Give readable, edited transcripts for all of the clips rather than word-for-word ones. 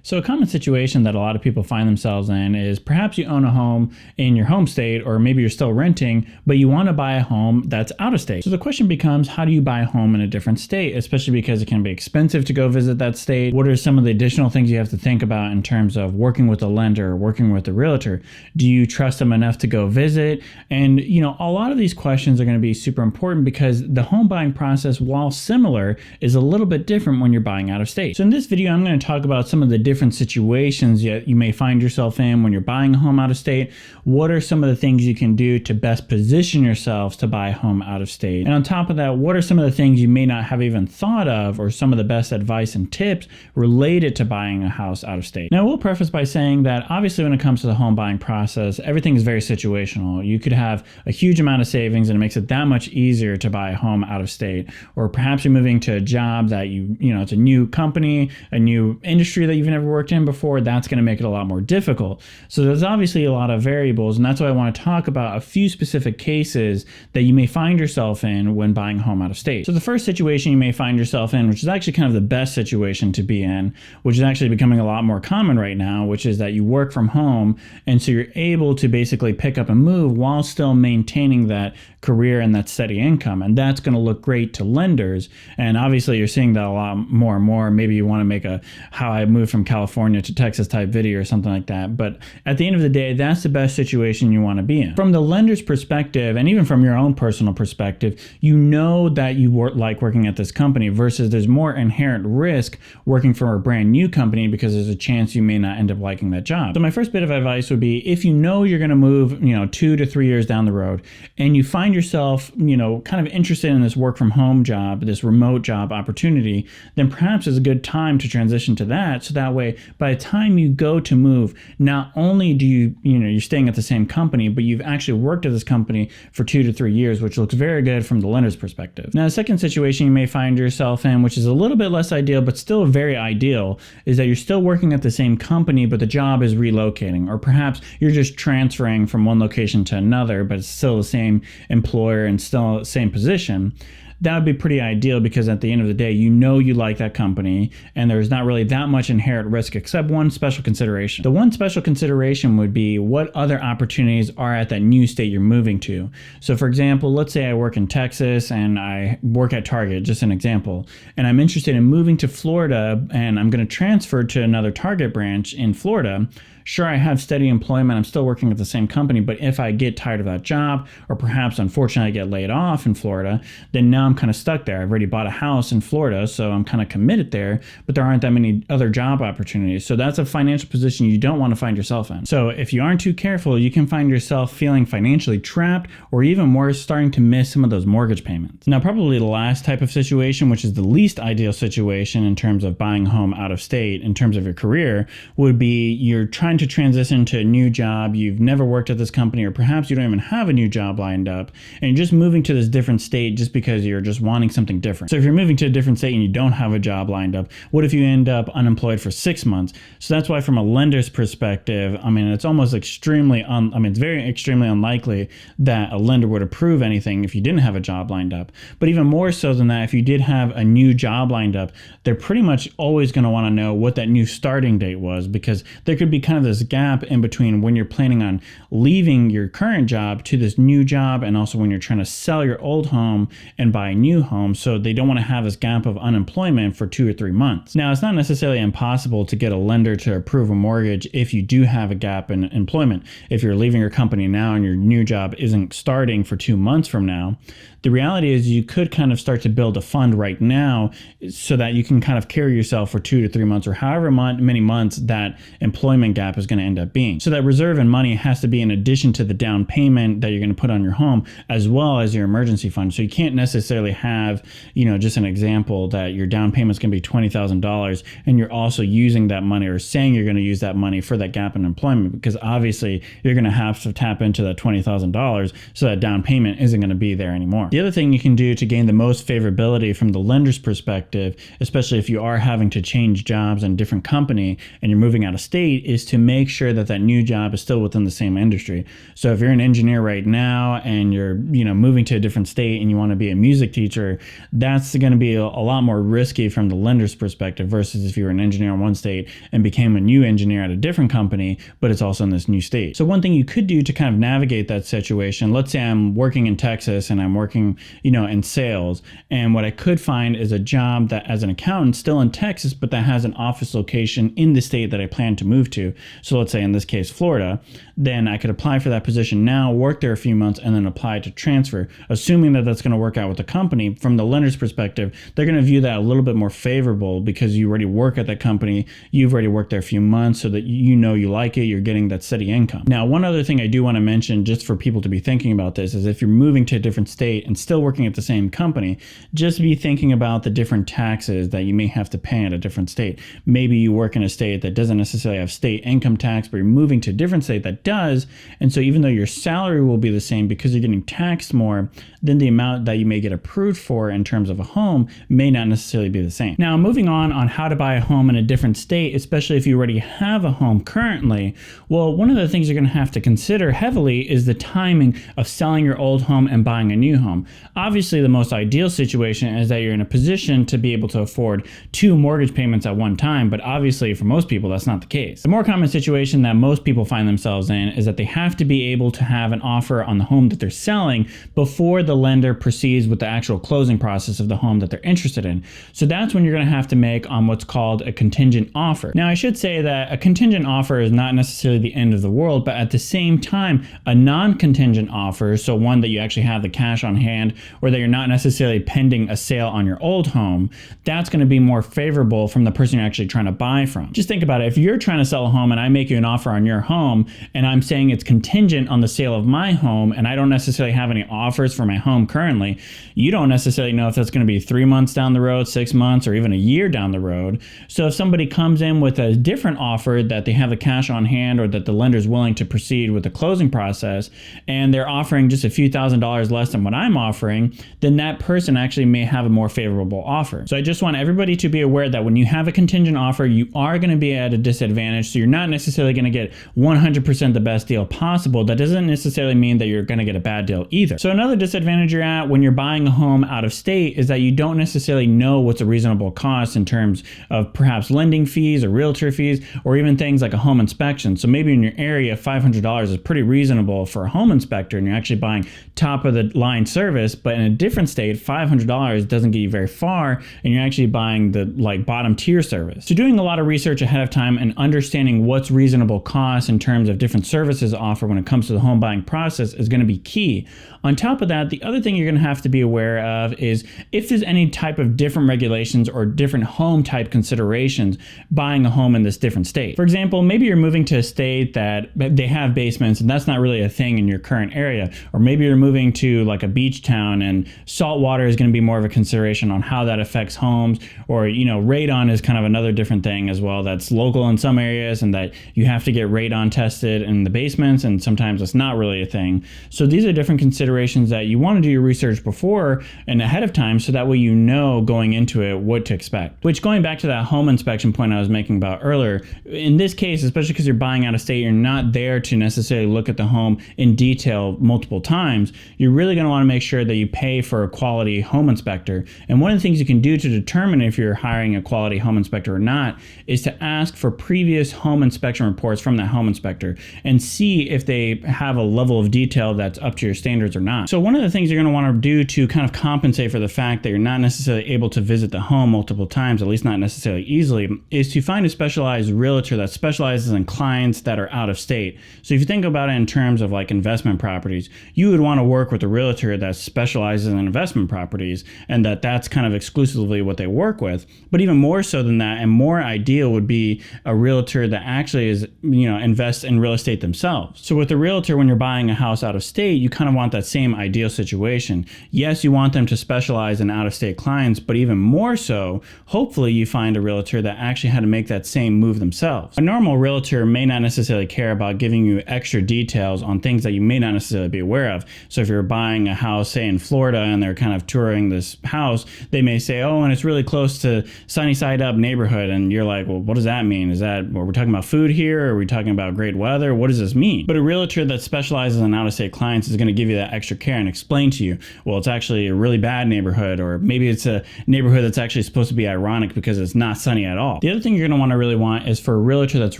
So a common situation that a lot of people find themselves in is perhaps you own a home in your home state, or maybe you're still renting, but you want to buy a home that's out of state. So the question becomes, how do you buy a home in a different state, especially because it can be expensive to go visit that state? What are some of the additional things you have to think about in terms of working with a lender or working with a realtor? Do you trust them enough to go visit? And a lot of these questions are going to be super important because the home buying process, while similar, is a little bit different when you're buying out of state. So in this video, I'm going to talk about some of the different situations that you may find yourself in when you're buying a home out of state. What are some of the things you can do to best position yourselves to buy a home out of state? And on top of that, what are some of the things you may not have even thought of, or some of the best advice and tips related to buying a house out of state? Now, I will preface by saying that obviously when it comes to the home buying process, everything is very situational. You could have a huge amount of savings and it makes it that much easier to buy a home out of state. Or perhaps you're moving to a job that it's a new company, a new industry that you've never worked in before. That's going to make it a lot more difficult. So there's obviously a lot of variables, and that's why I want to talk about a few specific cases that you may find yourself in when buying a home out of state. So the first situation you may find yourself in, which is actually kind of the best situation to be in, which is actually becoming a lot more common right now, which is that you work from home, and so you're able to basically pick up and move while still maintaining that career and that steady income. And that's going to look great to lenders. And obviously you're seeing that a lot more and more. Maybe you want to make a how I moved from California to Texas type video or something like that. But at the end of the day, that's the best situation you want to be in. From the lender's perspective, and even from your own personal perspective, that you like working at this company versus there's more inherent risk working for a brand new company because there's a chance you may not end up liking that job. So my first bit of advice would be, if you're going to move, 2 to 3 years down the road, and you find yourself, kind of interested in this work from home job, this remote job opportunity, then perhaps it's a good time to transition to that. So that way, by the time you go to move, not only do you're staying at the same company, but you've actually worked at this company for 2 to 3 years, which looks very good from the lender's perspective. Now, the second situation you may find yourself in, which is a little bit less ideal, but still very ideal, is that you're still working at the same company, but the job is relocating, or perhaps you're just transferring from one location to another, but it's still the same employer and still the same position. That would be pretty ideal because at the end of the day, you like that company and there's not really that much inherent risk except one special consideration. The one special consideration would be what other opportunities are at that new state you're moving to. So for example, let's say I work in Texas and I work at Target, just an example, and I'm interested in moving to Florida and I'm going to transfer to another Target branch in Florida. Sure, I have steady employment, I'm still working at the same company, but if I get tired of that job, or perhaps unfortunately I get laid off in Florida, then now I'm kind of stuck there. I've already bought a house in Florida, so I'm kind of committed there, but there aren't that many other job opportunities. So that's a financial position you don't want to find yourself in. So if you aren't too careful, you can find yourself feeling financially trapped, or even worse, starting to miss some of those mortgage payments. Now, probably the last type of situation, which is the least ideal situation in terms of buying a home out of state, in terms of your career, would be you're trying to transition to a new job, you've never worked at this company, or perhaps you don't even have a new job lined up, and you're just moving to this different state just because you're just wanting something different. So if you're moving to a different state and you don't have a job lined up, what if you end up unemployed for 6 months? So that's why from a lender's perspective, it's almost extremely unlikely that a lender would approve anything if you didn't have a job lined up. But even more so than that, if you did have a new job lined up, they're pretty much always going to want to know what that new starting date was, because there could be kind of this gap in between when you're planning on leaving your current job to this new job, and also when you're trying to sell your old home and buy a new home. So they don't want to have this gap of unemployment for 2 or 3 months. Now, it's not necessarily impossible to get a lender to approve a mortgage if you do have a gap in employment. If you're leaving your company now and your new job isn't starting for 2 months from now, the reality is you could kind of start to build a fund right now so that you can kind of carry yourself for 2 to 3 months, or however many months that employment gap is going to end up being. So that reserve and money has to be in addition to the down payment that you're going to put on your home, as well as your emergency fund. So you can't necessarily have, just an example that your down payment is going to be $20,000 and you're also using that money, or saying you're going to use that money for that gap in employment, because obviously you're going to have to tap into that $20,000, so that down payment isn't going to be there anymore. The other thing you can do to gain the most favorability from the lender's perspective, especially if you are having to change jobs in a different company and you're moving out of state, is to make sure that that new job is still within the same industry. So if you're an engineer right now and you're, moving to a different state and you want to be a music teacher, that's going to be a lot more risky from the lender's perspective versus if you were an engineer in one state and became a new engineer at a different company, but it's also in this new state. So one thing you could do to kind of navigate that situation, let's say I'm working in Texas and I'm working, in sales, and what I could find is a job that as an accountant still in Texas, but that has an office location in the state that I plan to move to. So let's say in this case, Florida, then I could apply for that position now, work there a few months, and then apply to transfer, assuming that that's going to work out with the company. From the lender's perspective, they're going to view that a little bit more favorable because you already work at that company, you've already worked there a few months, so that you like it, you're getting that steady income. Now, one other thing I do want to mention, just for people to be thinking about this, is if you're moving to a different state and still working at the same company, just be thinking about the different taxes that you may have to pay at a different state. Maybe you work in a state that doesn't necessarily have state income tax, but you're moving to a different state that does, and so even though your salary will be the same, because you're getting taxed more, then the amount that you may get approved for in terms of a home may not necessarily be the same. Now, moving on how to buy a home in a different state, especially if you already have a home currently, well, one of the things you're going to have to consider heavily is the timing of selling your old home and buying a new home. Obviously, the most ideal situation is that you're in a position to be able to afford 2 mortgage payments at one time, but obviously for most people that's not the case. The more common situation that most people find themselves in is that they have to be able to have an offer on the home that they're selling before the lender proceeds with the actual closing process of the home that they're interested in. So that's when you're going to have to make on what's called a contingent offer. Now, I should say that a contingent offer is not necessarily the end of the world, but at the same time, a non-contingent offer, so one that you actually have the cash on hand or that you're not necessarily pending a sale on your old home, that's going to be more favorable from the person you're actually trying to buy from. Just think about it. If you're trying to sell a home and I make you an offer on your home and I'm saying it's contingent on the sale of my home and I don't necessarily have any offers for my home currently, you don't necessarily know if that's going to be 3 months down the road, 6 months, or even a year down the road. So if somebody comes in with a different offer that they have the cash on hand or that the lender's willing to proceed with the closing process and they're offering just a few $1,000s less than what I'm offering, then that person actually may have a more favorable offer. So I just want everybody to be aware that when you have a contingent offer, you are going to be at a disadvantage. So you're not necessarily going to get 100% the best deal possible. That doesn't necessarily mean that you're going to get a bad deal either. So another disadvantage you're at when you're buying a home out of state is that you don't necessarily know what's a reasonable cost in terms of perhaps lending fees or realtor fees or even things like a home inspection. So maybe in your area, $500 is pretty reasonable for a home inspector and you're actually buying top of the line service, but in a different state, $500 doesn't get you very far and you're actually buying the bottom tier service. So doing a lot of research ahead of time and understanding what's reasonable cost in terms of different services offered when it comes to the home buying process is going to be key. On top of that, the other thing you're going to have to be aware of is if there's any type of different regulations or different home type considerations buying a home in this different state. For example, maybe you're moving to a state that they have basements and that's not really a thing in your current area. Or maybe you're moving to like a beach town and salt water is going to be more of a consideration on how that affects homes. Or, radon is kind of another different thing as well that's local in some areas and that you have to get radon tested in the basements and sometimes it's not really a thing. So these are different considerations that you want to do your research before and ahead of time so that way you know going into it what to expect. Which, going back to that home inspection point I was making about earlier, in this case, especially because you're buying out of state, you're not there to necessarily look at the home in detail multiple times. You're really going to want to make sure that you pay for a quality home inspector. And one of the things you can do to determine if you're hiring a quality home inspector or not is to ask for previous home inspection reports from that home inspector and see if they have a level of detail that's up to your standards or not. So one of the things you're going to want to do to kind of compensate for the fact that you're not necessarily able to visit the home multiple times, at least not necessarily easily, is to find a specialized realtor that specializes in clients that are out of state. So if you think about it in terms of like investment properties, you would want to work with a realtor that specializes in investment properties and that's kind of exclusively what they work with. But even more so than that and more ideal would be a realtor that actually is, invests in real estate themselves. So with a realtor, when you're buying a house out of state, you kind of want that same ideal situation. Yes, you want them to specialize in out-of-state clients, but even more so, hopefully you find a realtor that actually had to make that same move themselves. A normal realtor may not necessarily care about giving you extra details on things that you may not necessarily be aware of. So if you're buying a house house, say in Florida, and they're kind of touring this house, they may say, oh, and it's really close to Sunny Side Up neighborhood. And you're like, well, what does that mean? Is that, are we talking about food here? Are we talking about great weather? What does this mean? But a realtor that specializes in out-of-state clients is going to give you that extra care and explain to you, well, it's actually a really bad neighborhood, or maybe it's a neighborhood that's actually supposed to be ironic because it's not sunny at all. The other thing you're going to want is for a realtor that's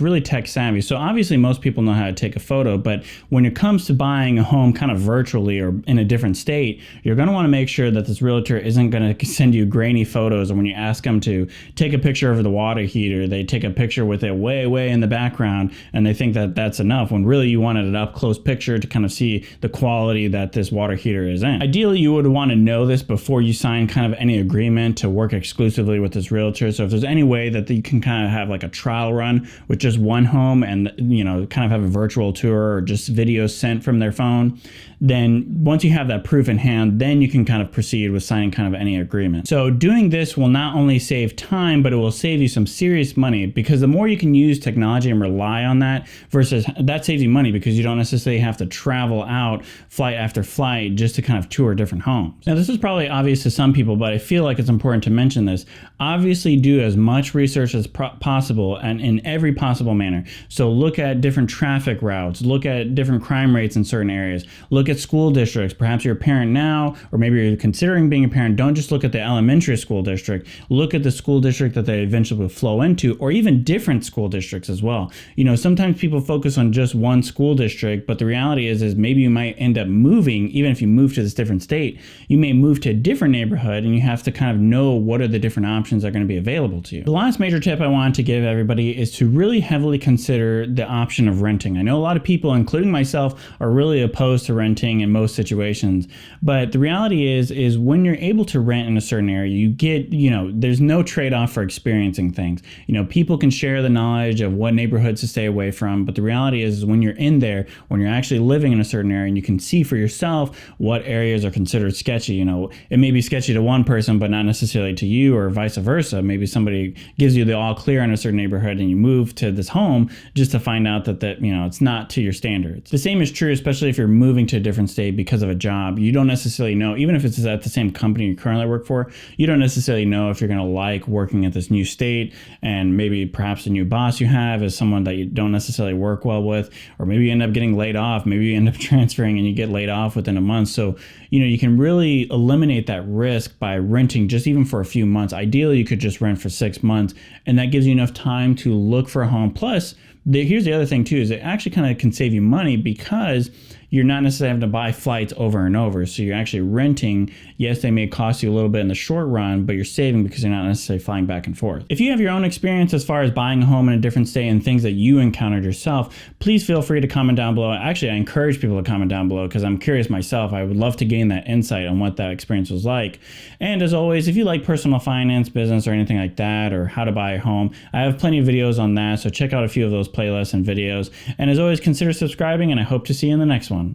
really tech savvy. So obviously most people know how to take a photo, but when it comes to buying a home kind of virtually or in a different state, you're going to want to make sure that this realtor isn't going to send you grainy photos, or when you ask them to take a picture of the water heater, they take a picture with it way in the background and they think that that's enough, when really you wanted an up close picture to kind of see the quality that this water heater is in. Ideally, you would want to know this before you sign kind of any agreement to work exclusively with this realtor. So if there's any way that you can kind of have like a trial run with just one home and, you know, kind of have a virtual tour or just videos sent from their phone, then once you have that proof in hand, then you can kind of proceed with signing kind of any agreement. So doing this will not only save time, but it will save you some serious money, because the more you can use technology and rely on that, versus that saves you money because you don't necessarily have to travel out flight after flight just to kind of tour different homes. Now, this is probably obvious to some people, but I feel like it's important to mention this. Obviously, do as much research as possible and in every possible manner. So look at different traffic routes, look at different crime rates in certain areas, look at school districts. Perhaps you're a parent now, or maybe you're considering being a parent. Don't just look at the elementary school district. Look at the school district that they eventually will flow into, or even different school districts as well. You know, sometimes people focus on just one school district, but the reality is maybe you might end up moving. Even if you move to this different state, you may move to a different neighborhood, and you have to kind of know what are the different options that are going to be available to you. The last major tip I wanted to give everybody is to really heavily consider the option of renting. I know a lot of people, including myself, are really opposed to renting in most situations, but the reality is when you're able to rent in a certain area, you get, you know, there's no trade-off for experiencing things. You know, people can share the knowledge of what neighborhoods to stay away from, but the reality is when you're in there, when you're actually living in a certain area, and you can see for yourself what areas are considered sketchy. You know, it may be sketchy to one person, but not necessarily to you, or vice versa. Maybe somebody gives you the all clear in a certain neighborhood, and you move to this home just to find out that you know, it's not to your standards. The same is true, especially if you're moving to a different state because of a job. You don't necessarily know, even if it's at the same company you currently work for, you don't necessarily know if you're going to like working at this new state, and maybe perhaps the new boss you have is someone that you don't necessarily work well with, or maybe you end up getting laid off, maybe you end up transferring and you get laid off within a month. So, you know, you can really eliminate that risk by renting just even for a few months. Ideally, you could just rent for 6 months, and that gives you enough time to look for a home. Plus, here's the other thing too, is it actually kind of can save you money because you're not necessarily having to buy flights over and over. So you're actually renting. Yes, they may cost you a little bit in the short run, but you're saving because you're not necessarily flying back and forth. If you have your own experience as far as buying a home in a different state and things that you encountered yourself, please feel free to comment down below. Actually, I encourage people to comment down below because I'm curious myself. I would love to gain that insight on what that experience was like. And as always, if you like personal finance, business, or anything like that, or how to buy a home, I have plenty of videos on that. So check out a few of those playlists and videos. And as always, consider subscribing, and I hope to see you in the next one.